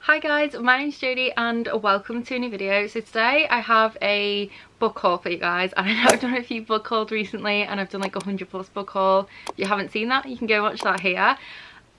Hi guys, my name's Jodie and welcome to a new video. So today I have a book haul for you guys, and I know I've done a few book hauls recently and I've done like 100+ book haul. If you haven't seen that, you can go watch that here.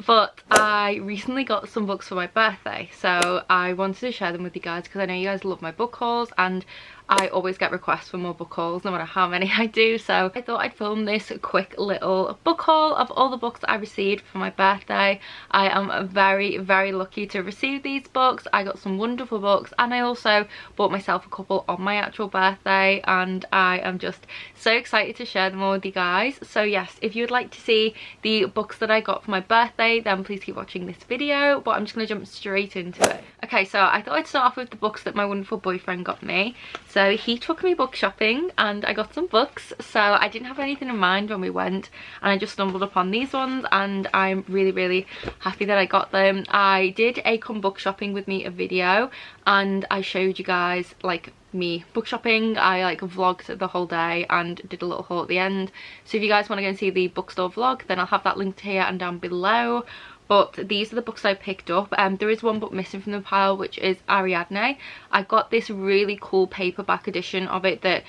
But I recently got some books for my birthday, so I wanted to share them with you guys because I know you guys love my book hauls and I always get requests for more book hauls no matter how many I do. So I thought I'd film this quick little book haul of all the books that I received for my birthday. I am very lucky to receive these books. I got some wonderful books and I also bought myself a couple on my actual birthday, and I am just so excited to share them all with you guys. So yes, if you would like to see the books that I got for my birthday, then please keep watching this video, but I'm just going to jump straight into it. Okay, so I thought I'd start off with the books that my wonderful boyfriend got me. So he took me book shopping and I got some books. So I didn't have anything in mind when we went and I just stumbled upon these ones, and I'm really happy that I got them. I did a come book shopping with me a video and I showed you guys like me book shopping. I like vlogged the whole day and did a little haul at the end. So if you guys want to go and see the bookstore vlog, then I'll have that linked here and down below. But these are the books I picked up. There is one book missing from the pile, which is Ariadne. I got this really cool paperback edition of it that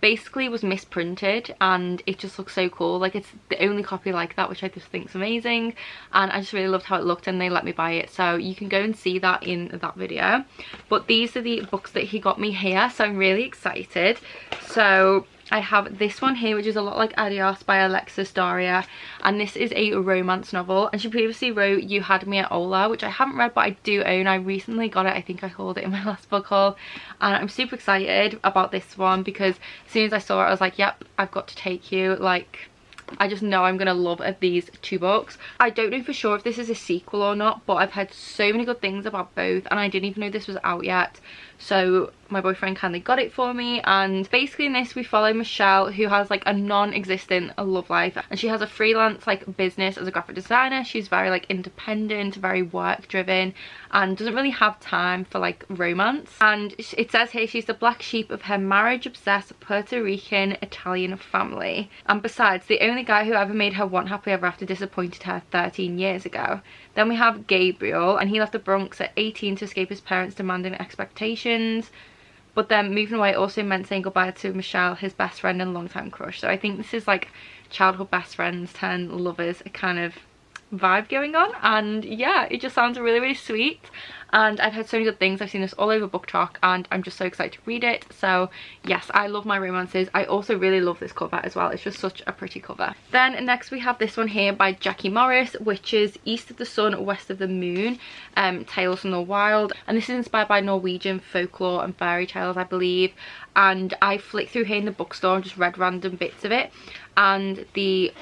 basically was misprinted, and it just looks so cool. Like, it's the only copy like that, which I just think is amazing, and I just really loved how it looked and they let me buy it, so you can go and see that in that video. But these are the books that he got me here, so I'm really excited. So I have this one here, which is a lot like Adios by Alexis Daria, and this is a romance novel, and she previously wrote You Had Me at Ola, which I haven't read but I do own. I recently got it. I think I hauled it in my last book haul, and I'm super excited about this one because as soon as I saw it I was like, yep, I've got to take you. Like, I just know I'm gonna love these two books. I don't know for sure if this is a sequel or not, but I've heard so many good things about both and I didn't even know this was out yet. So my boyfriend kindly got it for me, and basically in this we follow Michelle, who has like a non-existent love life, and she has a freelance like business as a graphic designer. She's very like independent, very work driven, and doesn't really have time for like romance. And it says here she's the black sheep of her marriage obsessed Puerto Rican Italian family, and besides, the only guy who ever made her want happily ever after disappointed her 13 years ago. Then we have Gabriel, and he left the Bronx at 18 to escape his parents' demanding expectations. But then moving away also meant saying goodbye to Michelle, his best friend and longtime crush. So I think this is like childhood best friends turned lovers kind of vibe going on, and yeah, it just sounds really sweet. And I've heard so many good things. I've seen this all over BookTok and I'm just so excited to read it. So yes, I love my romances. I also really love this cover as well. It's just such a pretty cover. Then next we have this one here by Jackie Morris, which is East of the Sun, West of the Moon, Tales from the Wild. And this is inspired by Norwegian folklore and fairy tales, I believe. And I flicked through here in the bookstore and just read random bits of it. And the...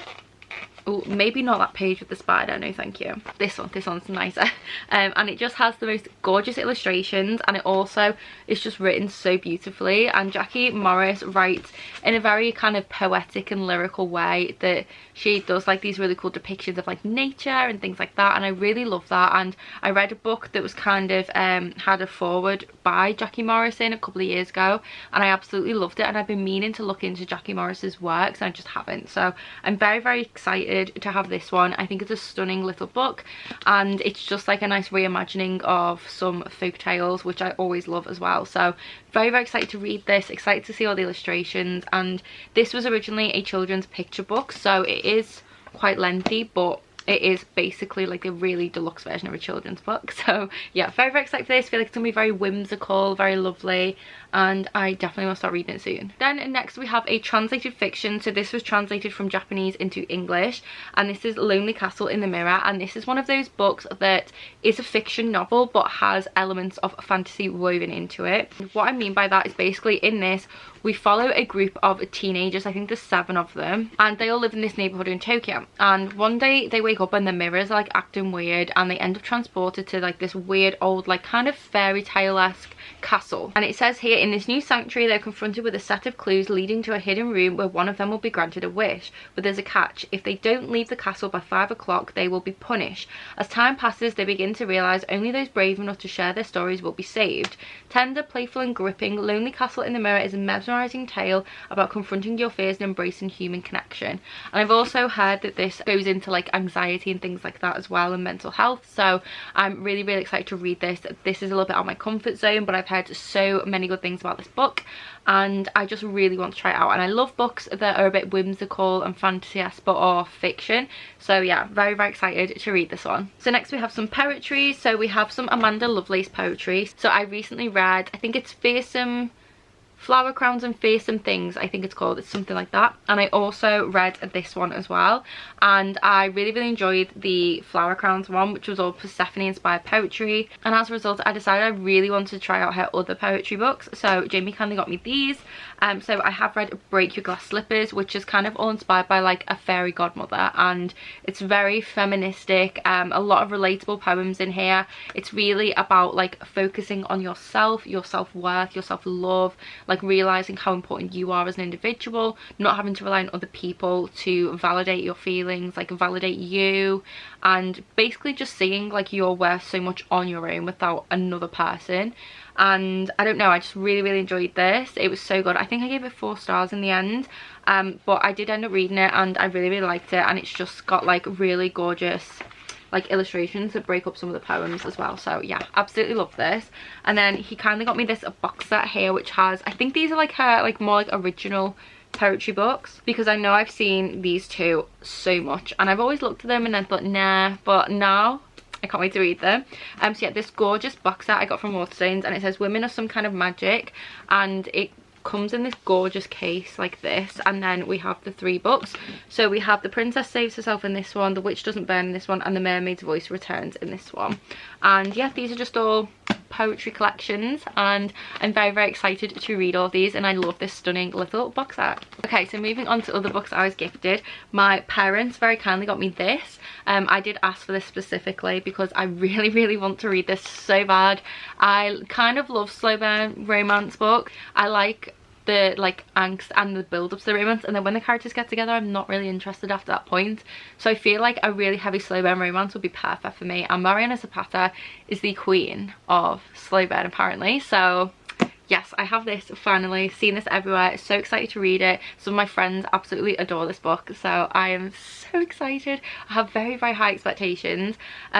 oh, maybe not that page with the spider, no thank you. This one's nicer. And it just has the most gorgeous illustrations, and it also is just written so beautifully. And Jackie Morris writes in a very kind of poetic and lyrical way that she does like these really cool depictions of like nature and things like that, and I really love that. And I read a book that was kind of had a foreword by Jackie Morris in a couple of years ago, and I absolutely loved it, and I've been meaning to look into Jackie Morris's works and I just haven't. So I'm very excited to have this one. I think it's a stunning little book, and it's just like a nice reimagining of some folk tales, which I always love as well. So very excited to read this, excited to see all the illustrations. And this was originally a children's picture book, so it is quite lengthy, but it is basically like a really deluxe version of a children's book. So yeah, very excited for this. I feel like it's gonna be very whimsical, very lovely, and I definitely want to start reading it soon. Then next we have a translated fiction. So this was translated from Japanese into English, and this is Lonely Castle in the Mirror. And this is one of those books that is a fiction novel but has elements of fantasy woven into it. What I mean by that is basically in this we follow a group of teenagers, I think there's 7 of them, and they all live in this neighborhood in Tokyo. And one day they wake up and the mirrors are like acting weird, and they end up transported to like this weird old like kind of fairy tale-esque castle. And it says here, in this new sanctuary they're confronted with a set of clues leading to a hidden room where one of them will be granted a wish. But there's a catch: if they don't leave the castle by 5 o'clock they will be punished. As time passes they begin to realise only those brave enough to share their stories will be saved. Tender, playful and gripping, Lonely Castle in the Mirror is a mesmerising mesmerising tale about confronting your fears and embracing human connection. And I've also heard that this goes into like anxiety and things like that as well, and mental health, so I'm really excited to read this. This is a little bit out of my comfort zone, but I've heard so many good things about this book and I just really want to try it out. And I love books that are a bit whimsical and fantasy-esque but are fiction, so yeah, very excited to read this one. So next we have some poetry. So we have some Amanda Lovelace poetry. So I recently read, I think it's Fearsome Flower Crowns and Fearsome Things, I think it's called. It's something like that. And I also read this one as well, and I really enjoyed the Flower Crowns one, which was all Persephone inspired poetry. And as a result, I decided I really wanted to try out her other poetry books. So Jamie kindly got me these. So I have read Break Your Glass Slippers, which is kind of all inspired by like a fairy godmother, and it's very feministic. A lot of relatable poems in here. It's really about like focusing on yourself, your self-worth, your self-love, like realizing how important you are as an individual, not having to rely on other people to validate your feelings, like validate you, and basically just seeing like you're worth so much on your own without another person. And I don't know, I just really enjoyed this. It was so good. I think I gave it 4 stars in the end, but I did end up reading it and I really liked it. And it's just got like really gorgeous like illustrations that break up some of the poems as well. So yeah, absolutely love this. And then he kindly got me this box set here, which has, I think these are like her like more like original poetry books, because I know I've seen these two so much and I've always looked at them and I thought nah, but now I can't wait to read them. So yeah, this gorgeous box set I got from Waterstones, and it says Women of Some Kind of Magic, and it comes in this gorgeous case like this. And then we have the 3 books. So we have The Princess Saves Herself in this one, The Witch Doesn't Burn in this one, and The Mermaid's Voice Returns in this one. And yeah, these are just all poetry collections, and I'm very excited to read all of these, and I love this stunning little box set. Okay, so moving on to other books I was gifted. My parents very kindly got me this. I did ask for this specifically because I really want to read this so bad. I kind of love slow burn romance book. I like the like angst and the build up to the romance, and then when the characters get together I'm not really interested after that point. So I feel like a really heavy slow burn romance would be perfect for me, and Mariana Zapata is the queen of slow burn apparently. So yes, I have this finally, seen this everywhere, so excited to read it. Some of my friends absolutely adore this book, so I am so excited. I have very high expectations.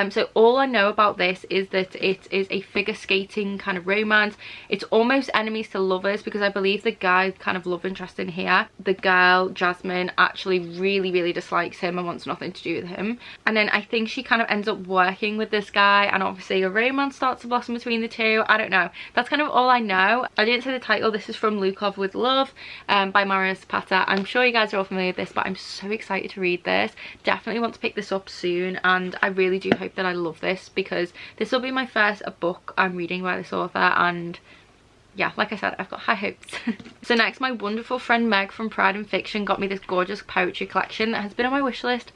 So all I know about this is that it is a figure skating kind of romance. It's almost enemies to lovers, because I believe the guy kind of love interest in here, the girl Jasmine, actually really dislikes him and wants nothing to do with him. And then I think she kind of ends up working with this guy, and obviously a romance starts to blossom between the two. I don't know, that's kind of all I know. I didn't say the title. This is from Lukov with Love by Mariana Zapata. I'm sure you guys are all familiar with this, but I'm so excited to read this. Definitely want to pick this up soon, and I really do hope that I love this, because this will be my first book I'm reading by this author, and yeah, like I said, I've got high hopes. So next, my wonderful friend Meg from Pride and Fiction got me this gorgeous poetry collection that has been on my wish list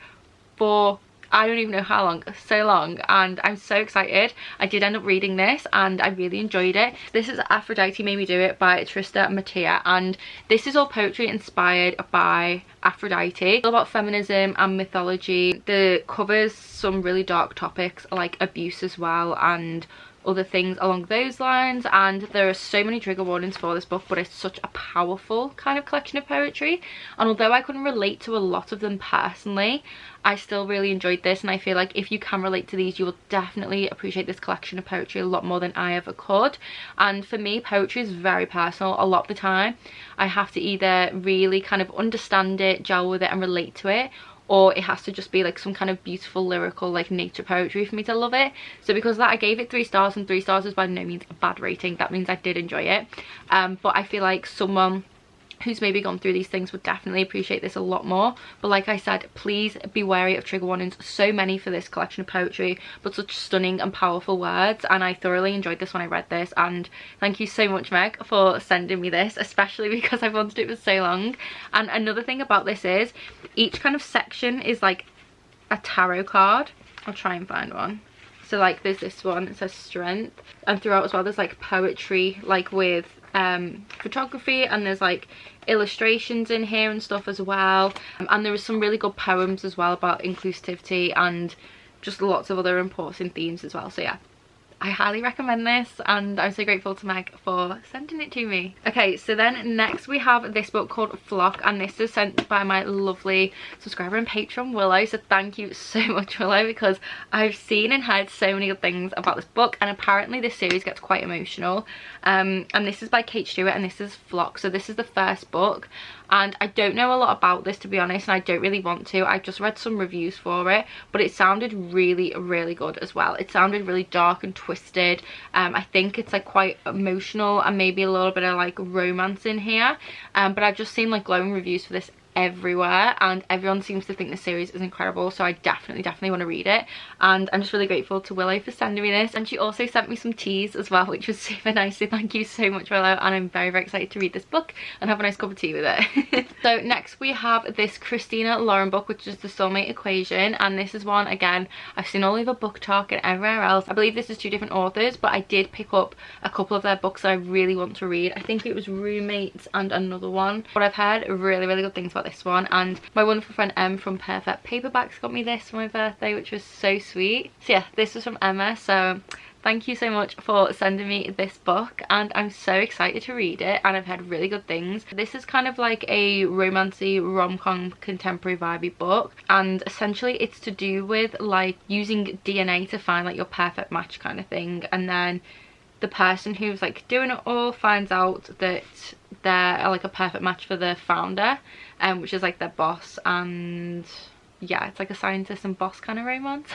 for I don't even know how long, so long, and I'm so excited. I did end up reading this and I really enjoyed it. This is Aphrodite Made Me Do It by Trista Mattia, and this is all poetry inspired by Aphrodite. It's all about feminism and mythology. The covers some really dark topics like abuse as well, and other things along those lines, and there are so many trigger warnings for this book, but it's such a powerful kind of collection of poetry. And although I couldn't relate to a lot of them personally, I still really enjoyed this, and I feel like if you can relate to these, you will definitely appreciate this collection of poetry a lot more than I ever could. And for me, poetry is very personal. A lot of the time I have to either really kind of understand it, gel with it and relate to it, or it has to just be like some kind of beautiful lyrical like nature poetry for me to love it. So because of that, I gave it 3 stars, and 3 stars is by no means a bad rating. That means I did enjoy it, but I feel like someone who's maybe gone through these things would definitely appreciate this a lot more. But like I said, please be wary of trigger warnings. So many for this collection of poetry, but such stunning and powerful words, and I thoroughly enjoyed this when I read this. And thank you so much, Meg, for sending me this, especially because I've wanted it for so long. And another thing about this is each kind of section is like a tarot card. I'll try and find one. So like there's this one, it says strength, and throughout as well there's like poetry like with photography, and there's like illustrations in here and stuff as well, and there is some really good poems as well about inclusivity and just lots of other important themes as well. So yeah, I highly recommend this, and I'm so grateful to Meg for sending it to me. Okay, so then next we have this book called Flock, and this is sent by my lovely subscriber and patron Willow, so thank you so much, Willow, because I've seen and heard so many good things about this book, and apparently this series gets quite emotional. And this is by Kate Stewart, and this is Flock, so this is the first book, and I don't know a lot about this, to be honest, and I don't really want to. I just read some reviews for it, but it sounded really, really good as well. It sounded really dark and twisted. I think it's like quite emotional and maybe a little bit of like romance in here, but I've just seen like glowing reviews for this everywhere, and everyone seems to think the series is incredible, so I definitely want to read it, and I'm just really grateful to Willow for sending me this. And she also sent me some teas as well, which was super nice, so thank you so much, Willow, and I'm very, very excited to read this book and have a nice cup of tea with it. So next we have this Christina Lauren book, which is The Soulmate Equation, and this is one, again, I've seen all over Book Talk and everywhere else. I believe this is 2 different authors, but I did pick up a couple of their books that I really want to read. I think it was Roommates and another one, but I've heard really, really good things about this one, and my wonderful friend Em from Perfect Paperbacks got me this for my birthday, which was so sweet. So yeah, this was from Emma, so thank you so much for sending me this book, and I'm so excited to read it, and I've heard really good things. This is kind of like a romancy rom-com contemporary vibey book, and essentially it's to do with like using DNA to find like your perfect match kind of thing, and then the person who's like doing it all finds out that they're like a perfect match for the founder, which is like their boss, and yeah, it's like a scientist and boss kind of romance.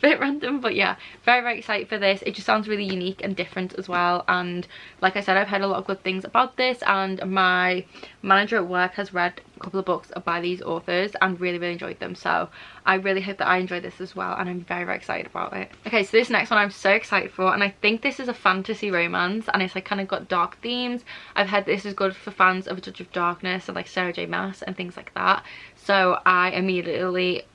Bit random, but yeah, very, very excited for this. It just sounds really unique and different as well, and like I said, I've heard a lot of good things about this, and my manager at work has read a couple of books by these authors and really, really enjoyed them, so I really hope that I enjoy this as well, and I'm very, very excited about it. Okay, so this next one I'm so excited for, and I think this is a fantasy romance, and it's like kind of got dark themes. I've heard this is good for fans of A Touch of Darkness and like Sarah J Maas and things like that, so I immediately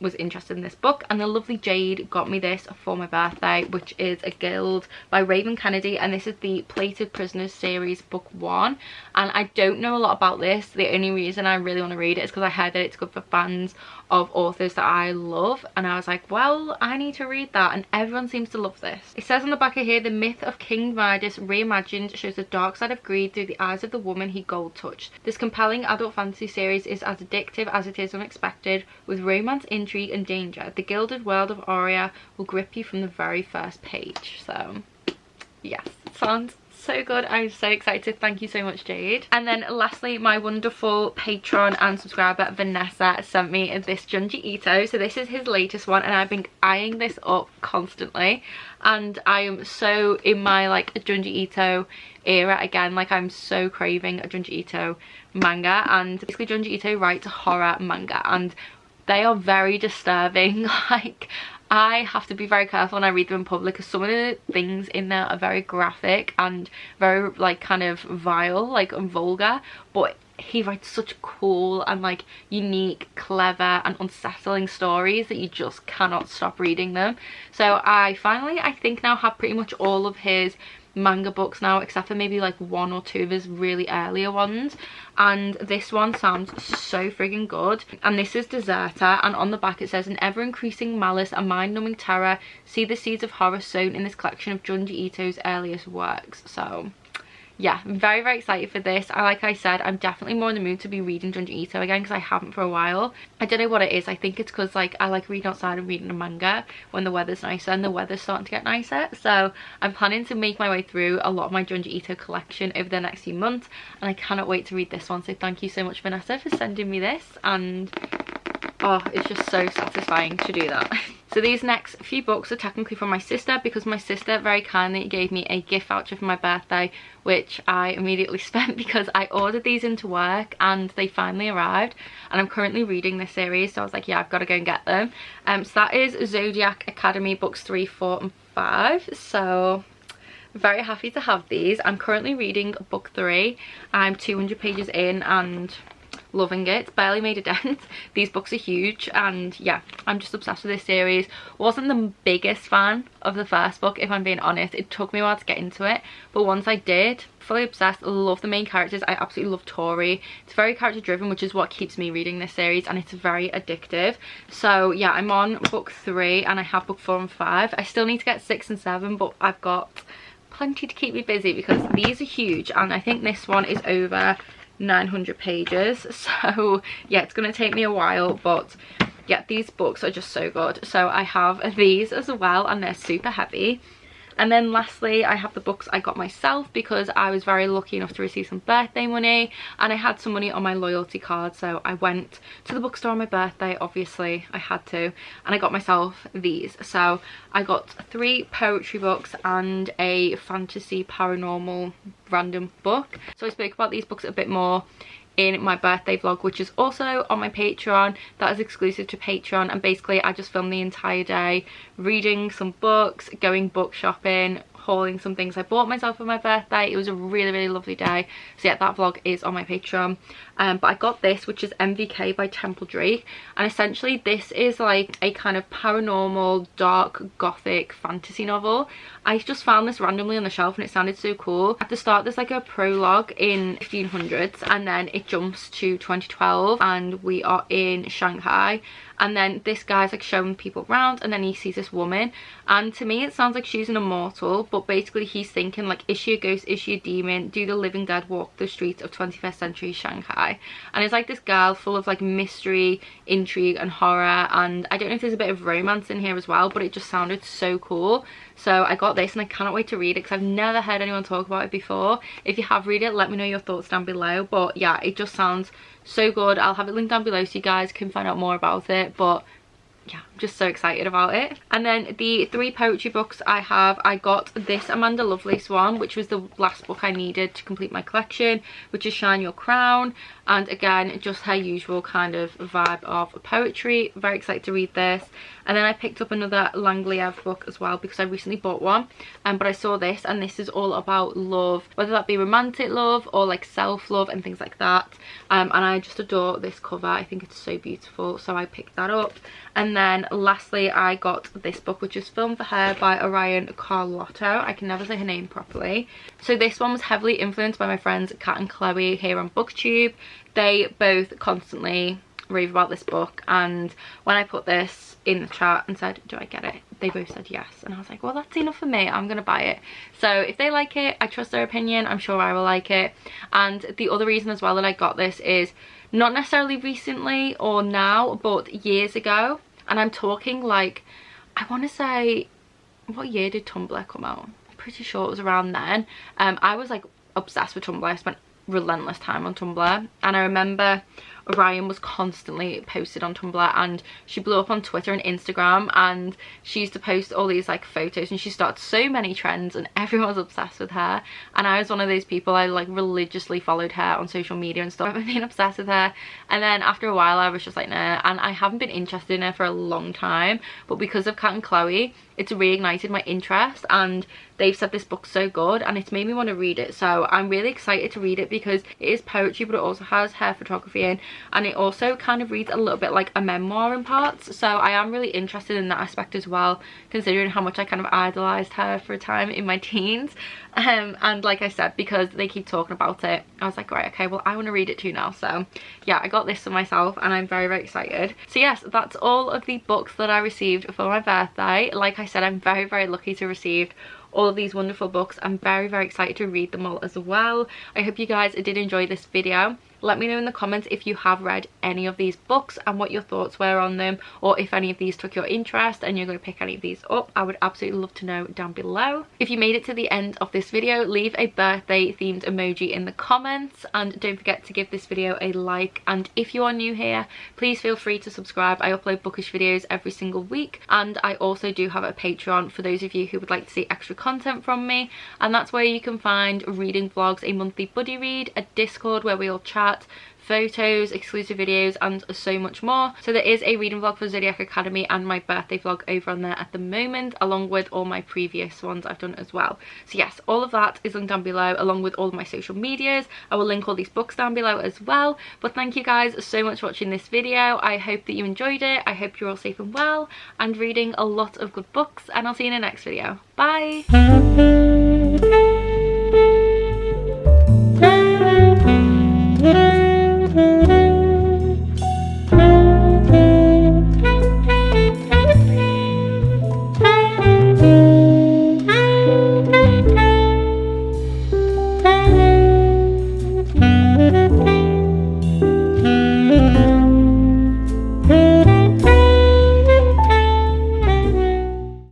was interested in this book, and the lovely Jade got me this for my birthday, which is A Guild by Raven Kennedy, and this is the Plated Prisoners series, book 1, and I don't know a lot about this. The only reason I really want to read it is because I heard that it's good for fans of authors that I love, and I was like, well, I need to read that, and everyone seems to love this. It says on the back of here, the myth of King Midas reimagined shows the dark side of greed through the eyes of the woman he gold touched. This compelling adult fantasy series is as addictive as it is unexpected, with romance, intrigue and danger. The gilded world of Aria will grip you from the very first page. So yes, it sounds so good. I'm so excited. Thank you so much, Jade. And then lastly, my wonderful patron and subscriber Vanessa sent me this junjiito. So this is his latest one, and I've been eyeing this up constantly, and I am so in my like junjiito era again. Like, I'm so craving a junjiito manga, and basically junjiito writes horror manga, and they are very disturbing. Like, I have to be very careful when I read them in public, because some of the things in there are very graphic and very like kind of vile, like, and vulgar, but he writes such cool and like unique, clever and unsettling stories that you just cannot stop reading them. So I finally, I think now, have pretty much all of his manga books now, except for maybe like 1 or 2 of his really earlier ones, and this one sounds so friggin' good. And this is Deserter, and on the back it says, an ever-increasing malice, a mind-numbing terror, see the seeds of horror sown in this collection of Junji Ito's earliest works. So yeah, I'm very, very excited for this. Like I said, I'm definitely more in the mood to be reading Junji Ito again, because I haven't for a while. I don't know what it is. I think it's because like I like reading outside and reading a manga when the weather's nicer, and the weather's starting to get nicer. So I'm planning to make my way through a lot of my Junji Ito collection over the next few months, and I cannot wait to read this one. So thank you so much, Vanessa, for sending me this, and oh, it's just so satisfying to do that. So these next few books are technically from my sister, because my sister very kindly gave me a gift voucher for my birthday, which I immediately spent because I ordered these into work and they finally arrived, and I'm currently reading this series, so I was like, yeah, I've got to go and get them. So that is Zodiac Academy books 3, 4 and 5. So very happy to have these. I'm currently reading book 3. I'm 200 pages in, and loving it. It's barely made a dent. These books are huge, and yeah, I'm just obsessed with this series. Wasn't the biggest fan of the first book, if I'm being honest. It took me a while to get into it, but once I did, fully obsessed. Love the main characters. I absolutely love Tori. It's very character driven, which is what keeps me reading this series, and it's very addictive. So yeah, I'm on book 3 and I have book 4 and 5. I still need to get 6 and 7, but I've got plenty to keep me busy because these are huge, and I think this one is over 900 pages. So yeah, it's going to take me a while, but yeah, these books are just so good. So I have these as well, and they're super heavy. And then lastly, I have the books I got myself because I was very lucky enough to receive some birthday money, and I had some money on my loyalty card, so I went to the bookstore on my birthday. Obviously I had to, and I got myself these. So I got 3 poetry books and a fantasy paranormal random book. So I spoke about these books a bit more in my birthday vlog, which is also on my Patreon. That is exclusive to Patreon, and basically I just filmed the entire day reading some books, going book shopping, hauling some things I bought myself for my birthday. It was a really lovely day. So yeah, that vlog is on my Patreon. But I got this, which is MVK by Temple Drake, and essentially this is like a kind of paranormal dark gothic fantasy novel. I just found this randomly on the shelf and it sounded so cool. At the start there's like a prologue in 1500s, and then it jumps to 2012 and we are in Shanghai, and then this guy's like showing people around, and then he sees this woman, and to me it sounds like she's an immortal, but basically he's thinking like, is she a ghost, is she a demon, do the living dead walk the streets of 21st century Shanghai? And it's like this girl full of like mystery, intrigue and horror, and I don't know if there's a bit of romance in here as well, but it just sounded so cool. So I got this and I cannot wait to read it because I've never heard anyone talk about it before. If you have read it, let me know your thoughts down below. But yeah, it just sounds so good. I'll have it linked down below so you guys can find out more about it. But yeah, I'm just so excited about it. And then the 3 poetry books I have, I got this Amanda Lovelace one, which was the last book I needed to complete my collection, which is Shine Your Crown. And again, just her usual kind of vibe of poetry. Very excited to read this. And then I picked up another Leav book as well because I recently bought one, but I saw this, and this is all about love, whether that be romantic love or like self-love and things like that. And I just adore this cover. I think it's so beautiful, so I picked that up. And then lastly I got this book, which is Filmed for Her by Ariadne. I can never say her name properly. So this one was heavily influenced by my friends Kat and Chloe here on BookTube. They both constantly rave about this book, and when I put this in the chat and said, do I get it, they both said yes, and I was like, well, that's enough for me, I'm gonna buy it. So if they like it, I trust their opinion, I'm sure I will like it. And the other reason as well that I got this is not necessarily recently or now, but years ago, and I'm talking like, I want to say, what year did Tumblr come out? I'm pretty sure it was around then. I was like obsessed with Tumblr. I spent relentless time on Tumblr, and I remember Orion was constantly posted on Tumblr, and she blew up on Twitter and Instagram, and she used to post all these like photos, and she started so many trends and everyone was obsessed with her. And I was one of those people, I like religiously followed her on social media and stuff. I've been obsessed with her, and then after a while I was just like, nah, and I haven't been interested in her for a long time, but because of Kat and Chloe it's reignited my interest, and they've said this book's so good and it's made me want to read it. So I'm really excited to read it because it is poetry, but it also has hair photography in, and it also kind of reads a little bit like a memoir in parts. So I am really interested in that aspect as well, considering how much I kind of idolized her for a time in my teens. And like I said, because they keep talking about it, I was like, right, okay, well I want to read it too now. So yeah, I got this for myself and I'm very excited. So yes, that's all of the books that I received for my birthday. Like I said, I'm very lucky to receive all of these wonderful books. I'm very excited to read them all as well. I hope you guys did enjoy this video. Let me know in the comments if you have read any of these books and what your thoughts were on them, or if any of these took your interest and you're going to pick any of these up. I would absolutely love to know down below. If you made it to the end of this video, leave a birthday themed emoji in the comments, and don't forget to give this video a like. And if you are new here, please feel free to subscribe. I upload bookish videos every single week, and I also do have a Patreon for those of you who would like to see extra content from me, and that's where you can find reading vlogs, a monthly buddy read, a Discord where we all chat, photos, exclusive videos, and so much more. So there is a reading vlog for Zodiac Academy and my birthday vlog over on there at the moment, along with all my previous ones I've done as well. So yes, all of that is linked down below, along with all of my social medias. I will link all these books down below as well. But thank you guys so much for watching this video. I hope that you enjoyed it. I hope you're all safe and well and reading a lot of good books, and I'll see you in the next video. Bye.